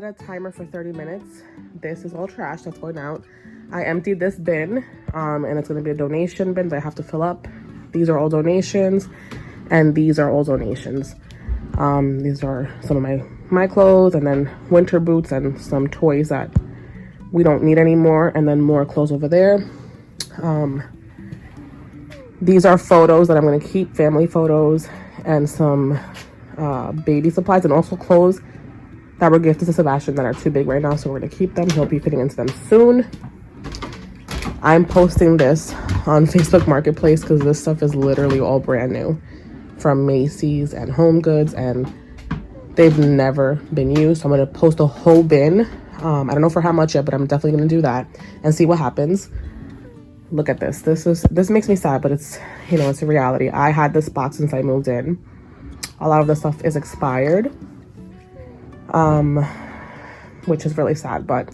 a timer for 30 minutes. This is all trash that's going out. I emptied this bin, and it's going to be a donation bin that I have to fill up. These are all donations, and these are all donations. These are some of my clothes, and then winter boots and some toys that we don't need anymore, and then more clothes over there. These are photos that I'm going to keep, family photos, and some baby supplies, and also clothes that were gifted to Sebastian that are too big right now, so we're going to keep them. He'll be fitting into them soon. I'm posting this on Facebook Marketplace because this stuff is literally all brand new from Macy's and Home Goods, and they've never been used. So I'm going to post a whole bin. I don't know for how much yet, but I'm definitely going to do that and see what happens. Look at this. This makes me sad, but it's, you know, it's a reality. I had this box since I moved in. A lot of the stuff is expired, which is really sad, but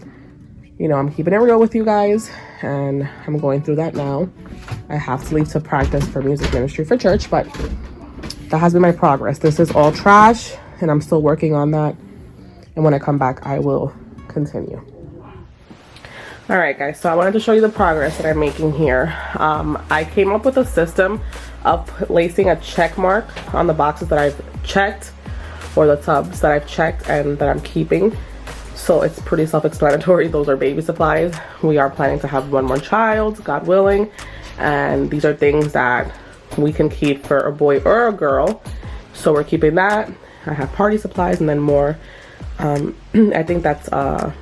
you know, I'm keeping it real with you guys, and I'm going through that now. I have to leave to practice for music ministry for church, but that has been my progress. This is all trash, and I'm still working on that, and when I come back I will continue. All right guys, so I wanted to show you the progress that I'm making here. I came up with a system of placing a check mark on the boxes that I've checked, or the tubs that I've checked and that I'm keeping. So it's pretty self-explanatory. Those are baby supplies. We are planning to have one more child, God willing, and these are things that we can keep for a boy or a girl, so we're keeping that. I have party supplies, and then more. I think that's the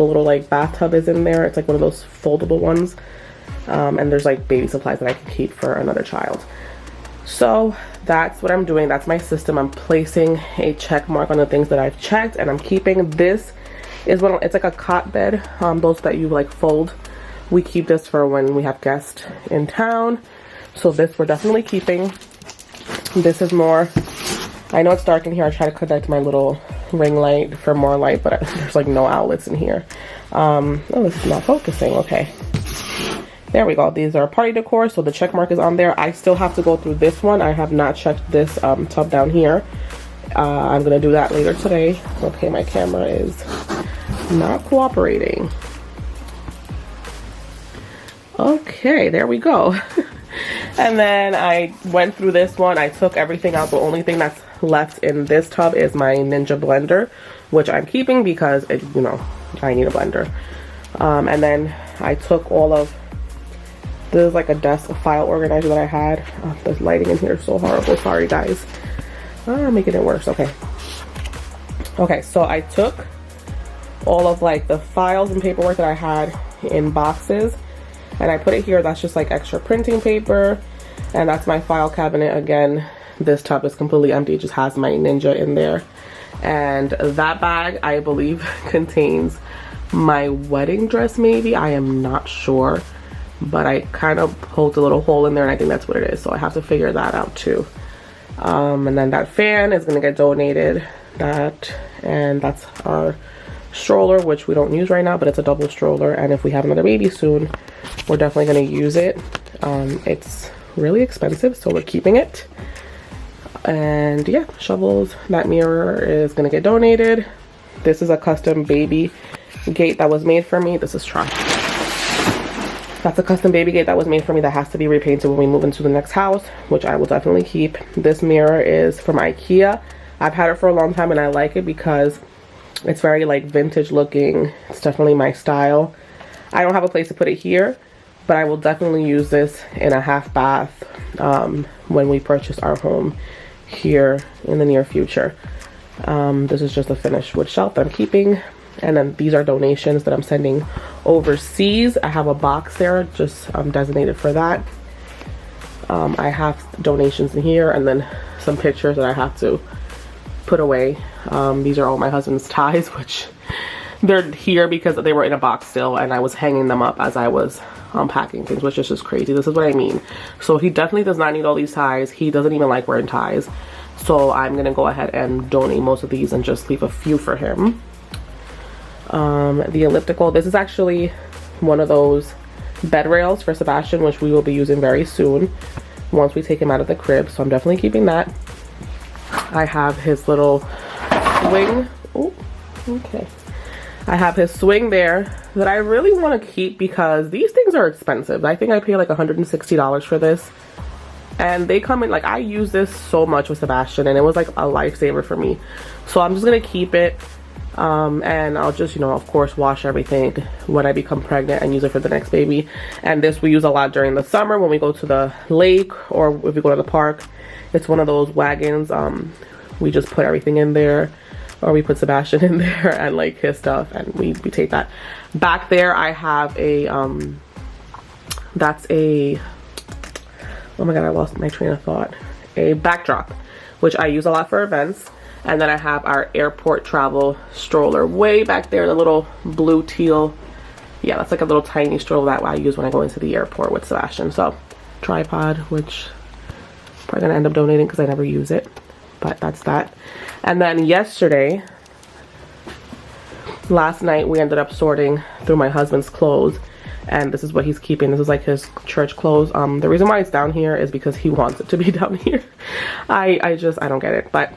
little like bathtub is in there. It's like one of those foldable ones, and there's like baby supplies that I can keep for another child. So that's what I'm doing. That's my system. I'm placing a check mark on the things that I've checked, and I'm keeping. This is one, it's like a cot bed, those that you like fold. We keep this for when we have guests in town, so this we're definitely keeping. This is more, I know it's dark in here. I try to connect my little ring light for more light, but there's like no outlets in here. Oh, this is not focusing. Okay, there we go. These are party decor, so the check mark is on there. I still have to go through this one. I have not checked this tub down here. I'm gonna do that later today. Okay, my camera is not cooperating. Okay, there we go. And then I went through this one. I took everything out. The only thing that's left in this tub is my Ninja blender, which I'm keeping because it, you know, I need a blender. And then I took all of this, is like a desk file organizer that I had. The lighting in here is so horrible. Sorry guys. I'm making it worse. Okay, so I took all of like the files and paperwork that I had in boxes, and I put it here. That's just like extra printing paper, and that's my file cabinet. Again, this tub is completely empty. It just has my Ninja in there, and that bag I believe contains my wedding dress, maybe. I am not sure, but I kind of poked a little hole in there, and I think that's what it is, so I have to figure that out too. And then that fan is gonna get donated. And that's our stroller, which we don't use right now, but it's a double stroller, and if we have another baby soon, we're definitely going to use it. It's really expensive, so we're keeping it. And yeah, shovels. That mirror is going to get donated. This is a custom baby gate that was made for me. This is trash. That's a custom baby gate that was made for me that has to be repainted when we move into the next house, which I will definitely keep. This mirror is from IKEA. I've had it for a long time, and I like it because it's very like vintage looking. It's definitely my style. I don't have a place to put it here, but I will definitely use this in a half bath when we purchase our home here in the near future. This is just a finished wood shelf that I'm keeping, and then these are donations that I'm sending overseas. I have a box there just designated for that. I have donations in here, and then some pictures that I have to put away. These are all my husband's ties, which they're here because they were in a box still, and I was hanging them up as I was unpacking things, which is just crazy. This is what I mean. So he definitely does not need all these ties. He doesn't even like wearing ties, so I'm gonna go ahead and donate most of these and just leave a few for him. The elliptical, this is actually one of those bed rails for Sebastian, which we will be using very soon once we take him out of the crib, so I'm definitely keeping that. I have his little swing. Ooh, Okay. I have his swing there that I really want to keep because these things are expensive. I think I paid like $160 for this. And they come in, like, I use this so much with Sebastian and it was like a lifesaver for me. So I'm just gonna keep it. And I'll just, you know, of course, wash everything when I become pregnant and use it for the next baby. And this we use a lot during the summer when we go to the lake or if we go to the park. It's one of those wagons. We just put everything in there, or we put Sebastian in there and like his stuff, and we take that. Back there I have a that's a, oh my god, I lost my train of thought, a backdrop, which I use a lot for events. And then I have our airport travel stroller way back there, the little blue teal. Yeah, that's like a little tiny stroller that I use when I go into the airport with Sebastian. So, tripod, which I'm probably gonna end up donating because I never use it. But that's that. And then yesterday, last night, we ended up sorting through my husband's clothes. And this is what he's keeping. This is like his church clothes. The reason why it's down here is because he wants it to be down here. I don't get it. But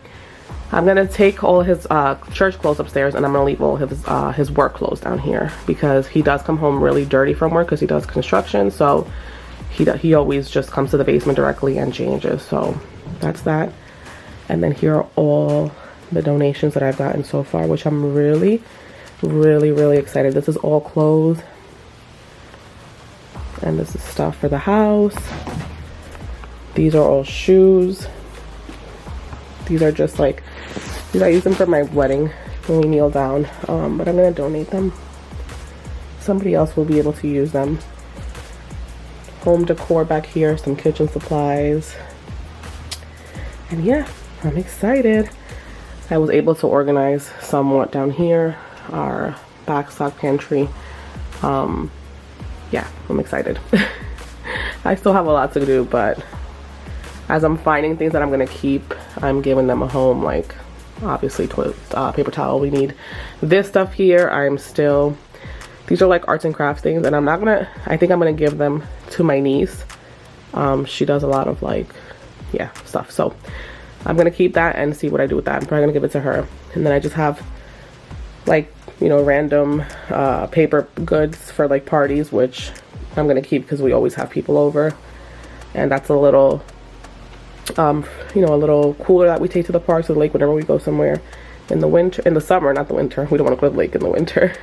I'm gonna take all his church clothes upstairs, and I'm gonna leave all his work clothes down here because he does come home really dirty from work because he does construction. So he always just comes to the basement directly and changes. So that's that. And then here are all the donations that I've gotten so far, which I'm really excited. This is all clothes, and this is stuff for the house. These are all shoes. These are just like, I use them for my wedding when we kneel down, but I'm gonna donate them. Somebody else will be able to use them. Home decor back here, some kitchen supplies, and yeah, I'm excited. I was able to organize somewhat down here, our backstock pantry. Yeah, I'm excited. I still have a lot to do, but as I'm finding things that I'm gonna keep, I'm giving them a home. Like obviously paper towel, we need this stuff here. These are like arts and crafts things, and I think I'm gonna give them to my niece. She does a lot of like, yeah, stuff. So I'm gonna keep that and see what I do with that. I'm probably gonna give it to her. And then I just have like, you know, random paper goods for like parties, which I'm gonna keep because we always have people over. And that's a little you know, a little cooler that we take to the park, to the lake, whenever we go somewhere in the summer, not the winter. We don't want to go to the lake in the winter.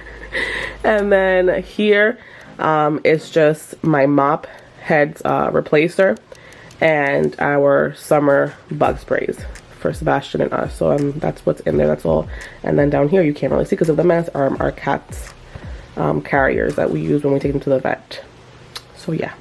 And then here is just my mop heads replacer and our summer bug sprays for Sebastian and us. So that's what's in there, that's all. And then down here, you can't really see because of the mess, are our cats carriers that we use when we take them to the vet. So yeah.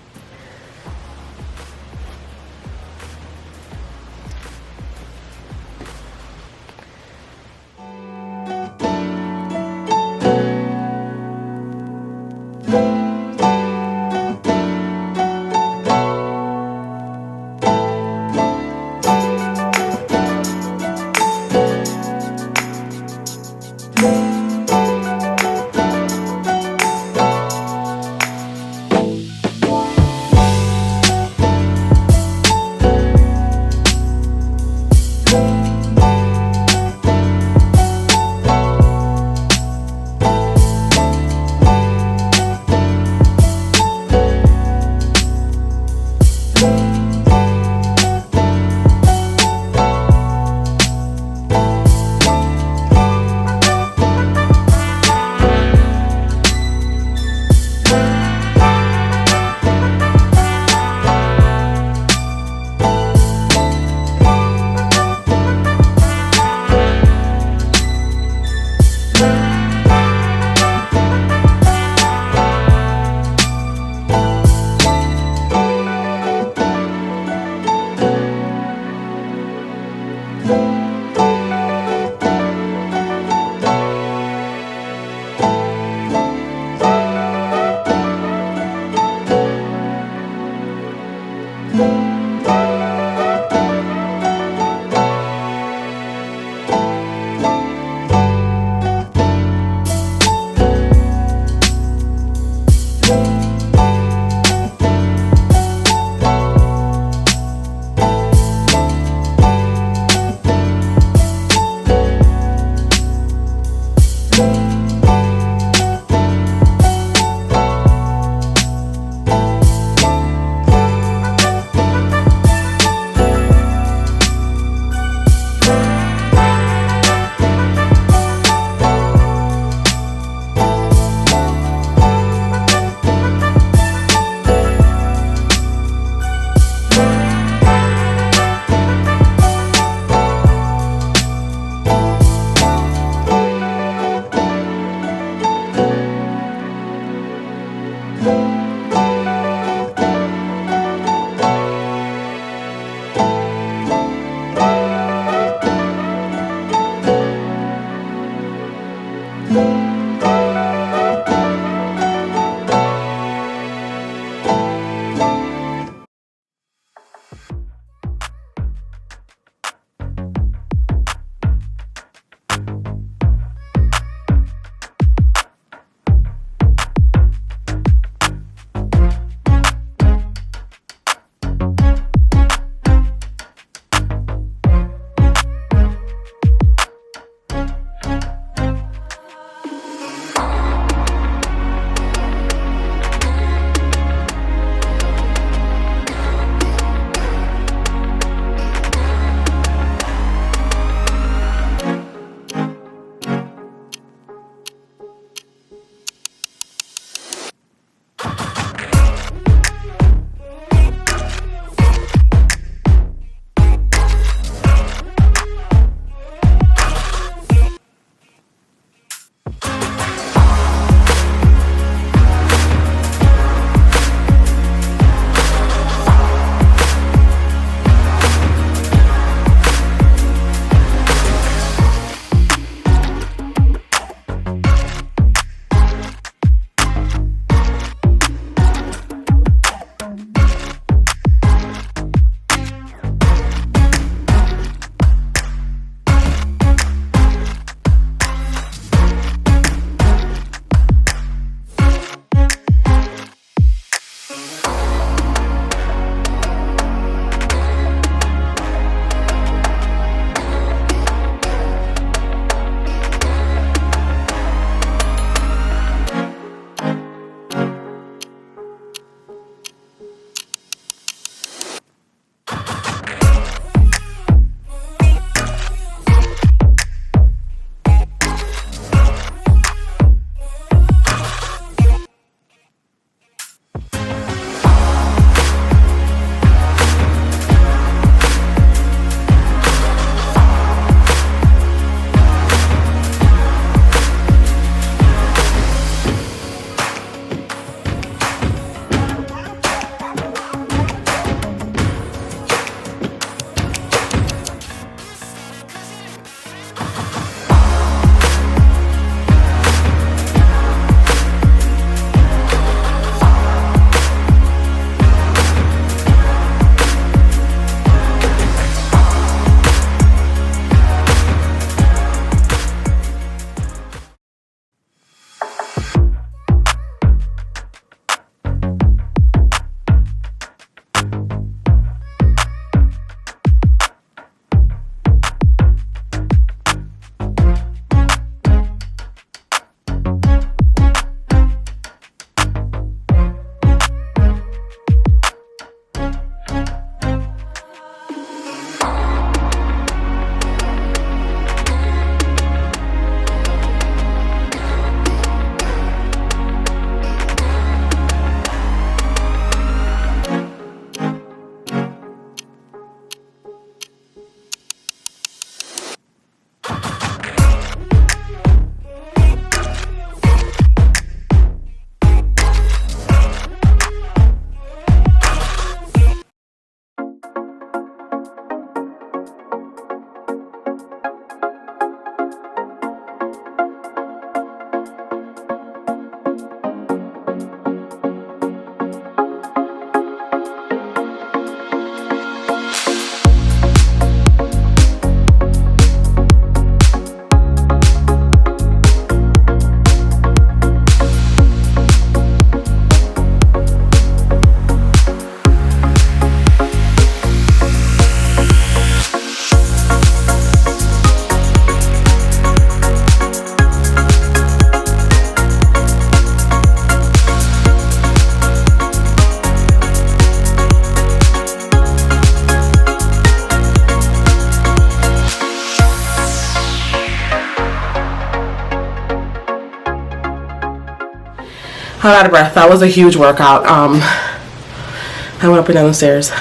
out of breath. That was a huge workout. I went up and down the stairs.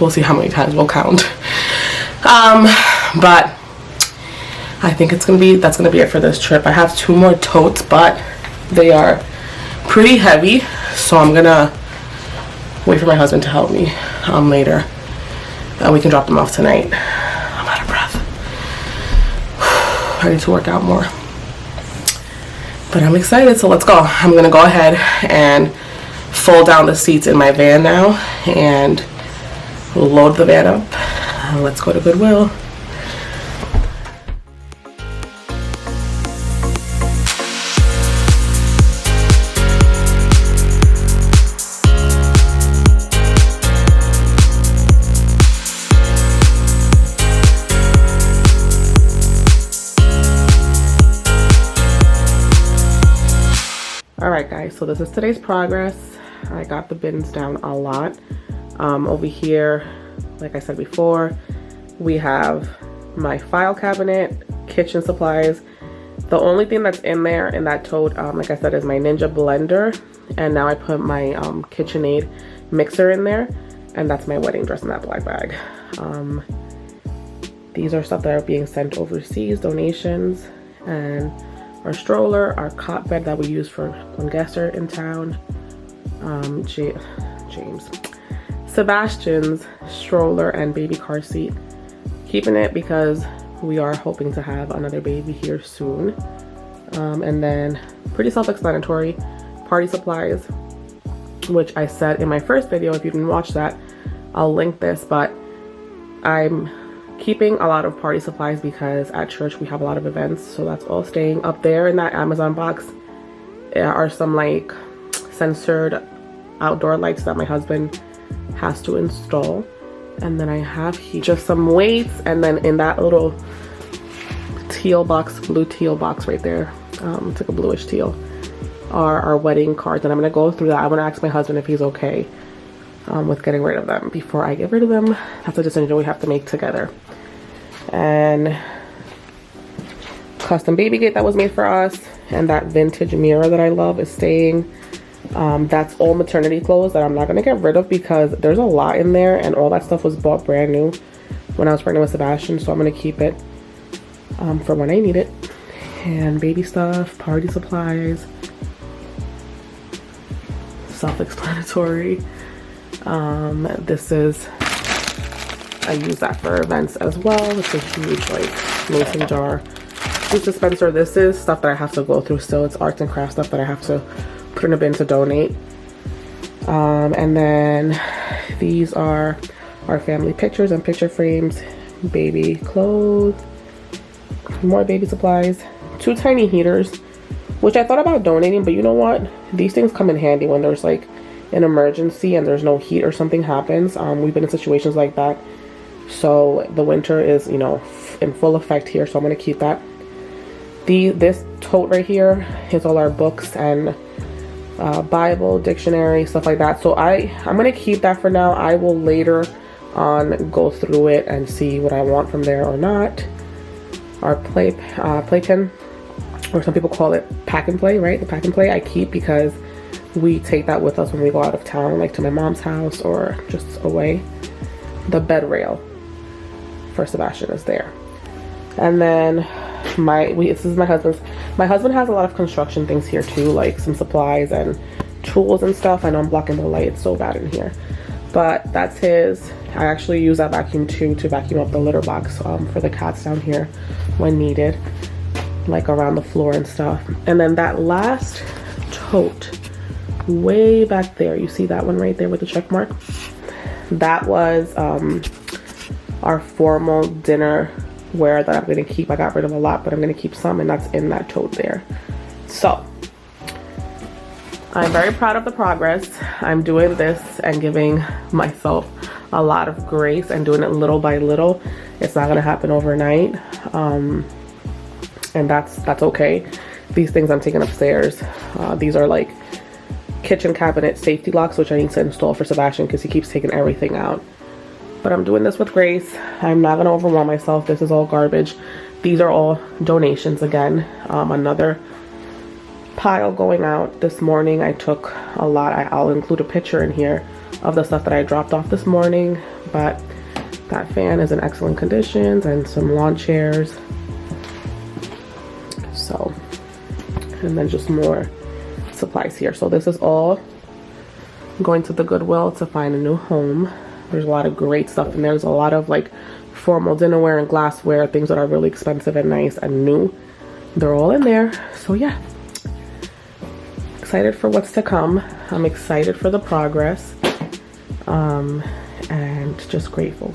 We'll see how many times we'll count. But I think that's gonna be it for this trip. I have 2 more totes, but they are pretty heavy, so I'm gonna wait for my husband to help me later. We can drop them off tonight. I'm out of breath. I need to work out more. But I'm excited, so let's go. I'm gonna go ahead and fold down the seats in my van now and load the van up. Let's go to Goodwill. Alright guys, so this is today's progress. I got the bins down a lot. Over here, like I said before, we have my file cabinet, kitchen supplies. The only thing that's in there in that tote, like I said, is my Ninja blender. And now I put my KitchenAid mixer in there. And that's my wedding dress in that black bag. These are stuff that are being sent overseas, donations. And our stroller, our cot bed that we use for when guests are in town. James. Sebastian's stroller and baby car seat. Keeping it because we are hoping to have another baby here soon. And then pretty self-explanatory, party supplies, which I said in my first video. If you didn't watch that, I'll link this, but I'm keeping a lot of party supplies because at church we have a lot of events, so that's all staying. Up there in that Amazon box are some like censored outdoor lights that my husband has to install. And then I have here just some weights, and then in that little teal box, blue teal box right there, it's like a bluish teal, are our wedding cards. And I'm gonna go through that. I want to ask my husband if he's okay with getting rid of them before I get rid of them. That's a decision we have to make together. And custom baby gate that was made for us, and that vintage mirror that I love is staying. That's all maternity clothes that I'm not gonna get rid of because there's a lot in there, and all that stuff was bought brand new when I was pregnant with Sebastian, so I'm gonna keep it for when I need it. And baby stuff, party supplies, self-explanatory. This is, I use that for events as well. It's a huge like mason jar, juice dispenser. This is stuff that I have to go through still. It's arts and crafts stuff that I have to put in a bin to donate. And then these are our family pictures and picture frames, baby clothes, more baby supplies, 2 tiny heaters, which I thought about donating, but you know what? These things come in handy when there's like an emergency and there's no heat or something happens. We've been in situations like that. So the winter is, you know, in full effect here, so I'm gonna keep that. This tote right here is all our books and Bible, dictionary, stuff like that. So I'm gonna keep that for now. I will later on go through it and see what I want from there or not. Our playpen, or some people call it pack and play, right? The pack and play I keep because we take that with us when we go out of town, like to my mom's house or just away. The bed rail for Sebastian is there. And then this is my husband's. My husband has a lot of construction things here too, like some supplies and tools and stuff. I know I'm blocking the light, it's so bad in here, but that's his. I actually use that vacuum too to vacuum up the litter box for the cats down here when needed, like around the floor and stuff. And then that last tote way back there, you see that one right there with the check mark? That was our formal dinner wear that I'm going to keep. I got rid of a lot, but I'm going to keep some, and that's in that tote there. So I'm very proud of the progress. I'm doing this and giving myself a lot of grace and doing it little by little. It's not going to happen overnight, and that's okay. These things I'm taking upstairs. These are like kitchen cabinet safety locks, which I need to install for Sebastian because he keeps taking everything out. But I'm doing this with grace. I'm not gonna overwhelm myself. This is all garbage. These are all donations again. Another pile going out this morning. I took a lot. I'll include a picture in here of the stuff that I dropped off this morning, but that fan is in excellent conditions, and some lawn chairs. So, and then just more supplies here. So this is all going to the Goodwill to find a new home. There's a lot of great stuff in there. There's a lot of like formal dinnerware and glassware, things that are really expensive and nice and new. They're all in there. So yeah, excited for what's to come. I'm excited for the progress, and just grateful.